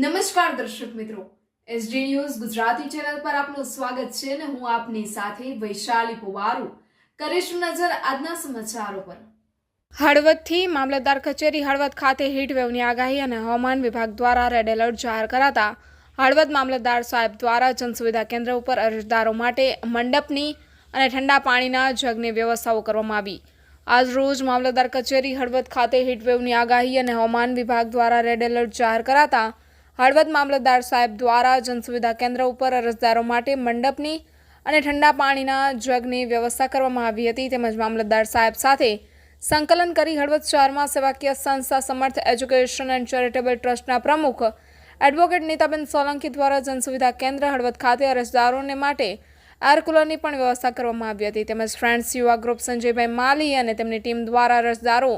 નમસ્કાર દર્શક મિત્રો, એસડી ન્યૂઝ ગુજરાતી ચેનલ પર આપનું સ્વાગત છે અને હું આપની સાથે વૈશાલી પોવારુ કરીશું નજર આજના સમાચારો પર। હળવદથી મામલતદાર કચેરી હળવદ ખાતે હીટવેવની આગાહી અને હવામાન વિભાગ દ્વારા રેડ એલર્ટ જાહેર કરાતા હળવદ મામલતદાર સાહેબ દ્વારા જનસુવિધા કેન્દ્ર ઉપર અરજદારો માટે મંડપની અને ઠંડા પાણીના જગની વ્યવસ્થાઓ કરવામાં આવી। આજ રોજ મામલતદાર કચેરી હળવદ ખાતે હીટવેવની આગાહી અને હવામાન વિભાગ દ્વારા રેડ એલર્ટ જાહેર કરાતા હળવદ મામલતદાર સાહેબ દ્વારા જનસુવિધા કેન્દ્ર ઉપર અરજદારો માટે મંડપની અને ઠંડા પાણીના જગની વ્યવસ્થા કરવામાં આવી હતી। તેમજ મામલતદાર સાહેબ સાથે સંકલન કરી હળવદ શહેરમાં સેવાકીય સંસ્થા સમર્થ એજ્યુકેશન એન્ડ ચેરિટેબલ ટ્રસ્ટના પ્રમુખ એડવોકેટ નીતાબેન સોલંકી દ્વારા જનસુવિધા કેન્દ્ર હળવદ ખાતે અરજદારોને માટે એર કુલરની પણ વ્યવસ્થા કરવામાં આવી હતી। તેમજ ફ્રેન્ડ્સ યુવા ગ્રુપ સંજયભાઈ માલી અને તેમની ટીમ દ્વારા અરજદારો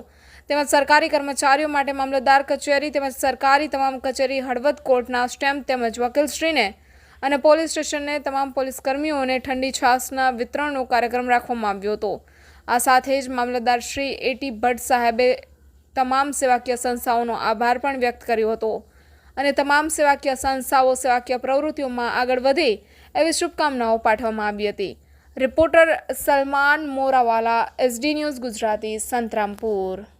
તેમજ સરકારી કર્મચારીઓ માટે મામલતદાર કચેરી તેમજ સરકારી તમામ કચેરી હળવદ કોર્ટના સ્ટેમ્પ તેમજ વકીલશ્રીને અને પોલીસ સ્ટેશનને તમામ પોલીસ કર્મીઓને ઠંડી છાશના વિતરણનો કાર્યક્રમ રાખવામાં આવ્યો હતો। આ સાથે જ મામલતદાર શ્રી એટી ભટ્ટ સાહેબે તમામ સેવાકીય સંસ્થાઓનો આભાર પણ વ્યક્ત કર્યો હતો અને તમામ સેવાકીય સંસ્થાઓ સેવાકીય પ્રવૃત્તિઓમાં આગળ વધે એવી શુભકામનાઓ પાઠવવામાં આવી હતી। Reporter Salman Morawala, SD news Gujarati, Santrampur.